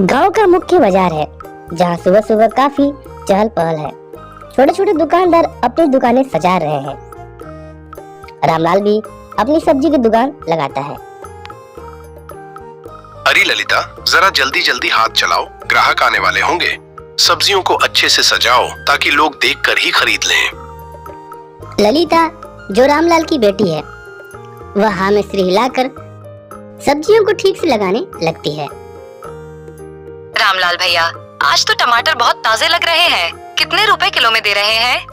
गांव का मुख्य बाजार है जहां सुबह सुबह काफी चहल पहल है। छोटे छोटे दुकानदार अपनी दुकानें सजा रहे हैं। रामलाल भी अपनी सब्जी की दुकान लगाता है। अरे ललिता, जरा जल्दी जल्दी हाथ चलाओ, ग्राहक आने वाले होंगे। सब्जियों को अच्छे से सजाओ ताकि लोग देखकर ही खरीद लें। ललिता, जो रामलाल की बेटी है, वह हाँ में सिर हिलाकर सब्जियों को ठीक से लगाने लगती है। रामलाल भैया, आज तो टमाटर बहुत ताजे लग रहे हैं। कितने रुपए किलो में दे रहे हैं?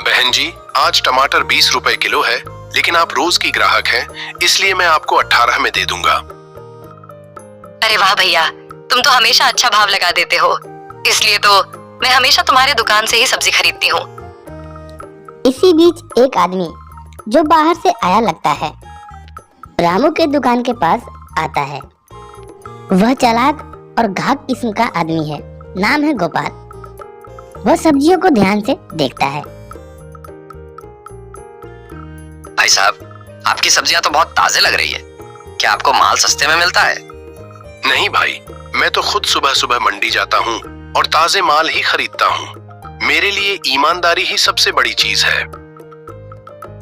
बहन जी, आज टमाटर 20 रुपए किलो है, लेकिन आप रोज की ग्राहक हैं, इसलिए मैं आपको 18 में दे दूंगा। अरे वाह भैया, तुम तो हमेशा अच्छा भाव लगा देते हो, इसलिए तो मैं हमेशा तुम्हारे दुकान से ही सब्जी खरीदती हूँ। इसी बीच एक आदमी जो बाहर से आया लगता है, रामू के दुकान के पास आता है। वह चालाक और घाक किस्म का आदमी है। नाम है गोपाल। वह सब्जियों को ध्यान से देखता है। भाई साहब, आपकी सब्जियां तो बहुत ताजे लग रही है। क्या आपको माल सस्ते में मिलता है? नहीं भाई, मैं तो खुद सुबह सुबह मंडी जाता हूँ और ताजे माल ही खरीदता हूँ। मेरे लिए ईमानदारी ही सबसे बड़ी चीज है।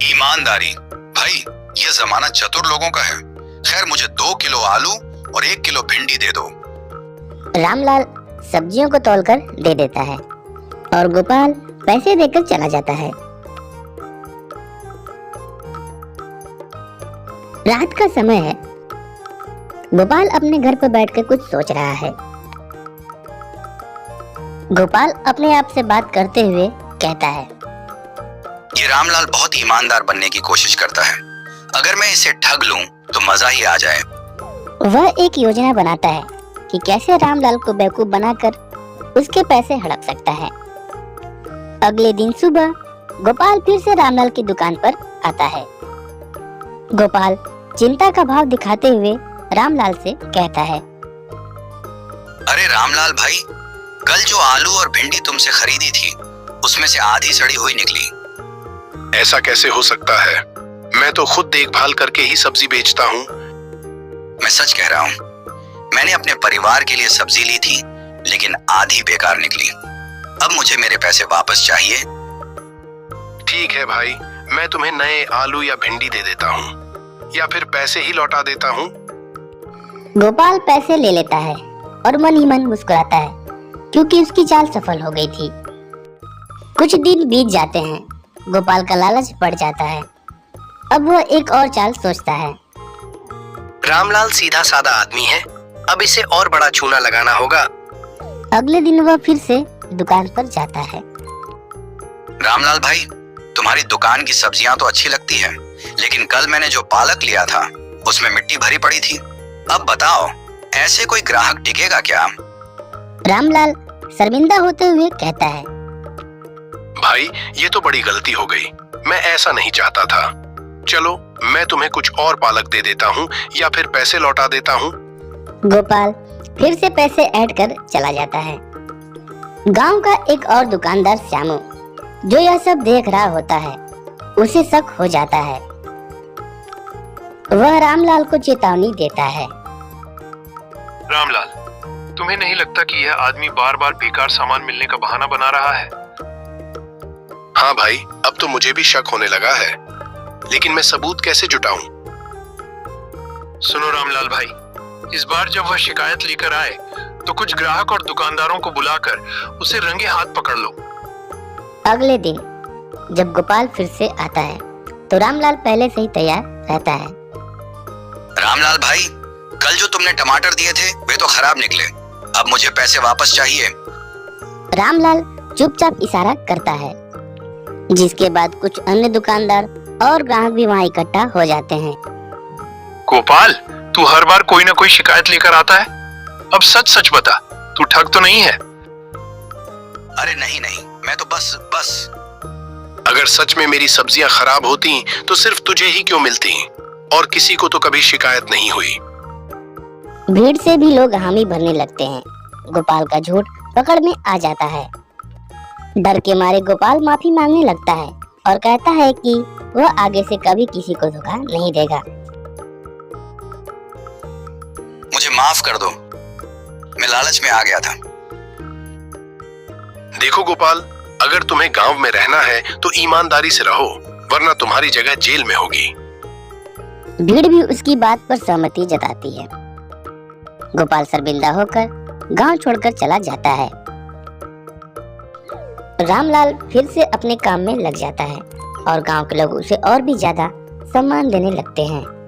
ईमानदारी? भाई, ये जमाना चतुर लोगों का है। खैर, मुझे 2 किलो आलू और 1 किलो भिंडी दे दो। रामलाल सब्जियों को तौलकर दे देता है और गोपाल पैसे देकर चला जाता है। रात का समय है। गोपाल अपने घर पर बैठकर कुछ सोच रहा है। गोपाल अपने आप से बात करते हुए कहता है, ये रामलाल बहुत ईमानदार बनने की कोशिश करता है। अगर मैं इसे ठग लूं तो मजा ही आ जाए। वह एक योजना बनाता है कि कैसे रामलाल को बेवकूफ बनाकर उसके पैसे हड़प सकता है। अगले दिन सुबह गोपाल फिर से रामलाल की दुकान पर आता है। गोपाल चिंता का भाव दिखाते हुए रामलाल से कहता है, अरे रामलाल भाई, कल जो आलू और भिंडी तुमसे खरीदी थी, उसमें से आधी सड़ी हुई निकली। ऐसा कैसे हो सकता है? मैं तो खुद देखभाल करके ही सब्जी बेचता हूँ। मैं सच कह रहा हूँ। मैंने अपने परिवार के लिए सब्जी ली थी, लेकिन आधी बेकार निकली। अब मुझे मेरे पैसे वापस चाहिए। ठीक है भाई, मैं तुम्हें नए आलू या भिंडी दे देता हूँ, या फिर पैसे ही लौटा देता हूँ। गोपाल पैसे ले लेता है और मन ही मन मुस्कुराता है, क्योंकि उसकी चाल सफल हो गई थी। कुछ दिन बीत जाते हैं। गोपाल का लालच बढ़ जाता है। अब वह एक और चाल सोचता है। रामलाल सीधा साधा आदमी है, अब इसे और बड़ा चूना लगाना होगा। अगले दिन वह फिर से दुकान पर जाता है। रामलाल भाई, तुम्हारी दुकान की सब्जियां तो अच्छी लगती है, लेकिन कल मैंने जो पालक लिया था उसमें मिट्टी भरी पड़ी थी। अब बताओ, ऐसे कोई ग्राहक टिकेगा क्या? रामलाल शर्मिंदा होते हुए कहता है, भाई, ये तो बड़ी गलती हो गई। मैं ऐसा नहीं चाहता था। चलो, मैं तुम्हें कुछ और पालक दे देता हूँ या फिर पैसे लौटा देता हूँ। गोपाल फिर से पैसे ऐड कर चला जाता है। गांव का एक और दुकानदार श्यामू, जो यह सब देख रहा होता है, उसे शक हो जाता है। वह रामलाल को चेतावनी देता है। रामलाल, तुम्हें नहीं लगता कि यह आदमी बार बार बेकार सामान मिलने का बहाना बना रहा है? हाँ भाई, अब तो मुझे भी शक होने लगा है, लेकिन मैं सबूत कैसे जुटाऊं? सुनो रामलाल भाई, इस बार जब वह शिकायत लेकर आए तो कुछ ग्राहक और दुकानदारों को बुलाकर उसे रंगे हाथ पकड़ लो। अगले दिन जब गोपाल फिर से आता है तो रामलाल पहले से ही तैयार रहता है। रामलाल भाई, कल जो तुमने टमाटर दिए थे वे तो खराब निकले। अब मुझे पैसे वापस चाहिए। रामलाल चुपचाप इशारा करता है, जिसके बाद कुछ अन्य दुकानदार और ग्राहक भी वहाँ इकट्ठा हो जाते हैं। गोपाल, तू हर बार कोई ना कोई शिकायत लेकर आता है। अब सच सच बता, तू ठग तो नहीं है? अरे नहीं नहीं, मैं तो बस अगर सच में मेरी सब्जियां खराब होती तो सिर्फ तुझे ही क्यों मिलती, और किसी को तो कभी शिकायत नहीं हुई। भीड़ से भी लोग हामी भरने लगते हैं। गोपाल का झूठ पकड़ में आ जाता है। डर के मारे गोपाल माफी मांगने लगता है और कहता है कि वह आगे से कभी किसी को धोखा नहीं देगा। मुझे माफ कर दो। मैं लालच में आ गया था। देखो गोपाल, अगर तुम्हें गांव में रहना है तो ईमानदारी से रहो, वरना तुम्हारी जगह जेल में होगी। भीड़ भी उसकी बात पर सहमति जताती है। गोपाल शर्मिंदा होकर गांव छोड़कर चला जाता है। रामलाल फिर से अपने काम में लग जाता है और गांव के लोग उसे और भी ज्यादा सम्मान देने लगते हैं।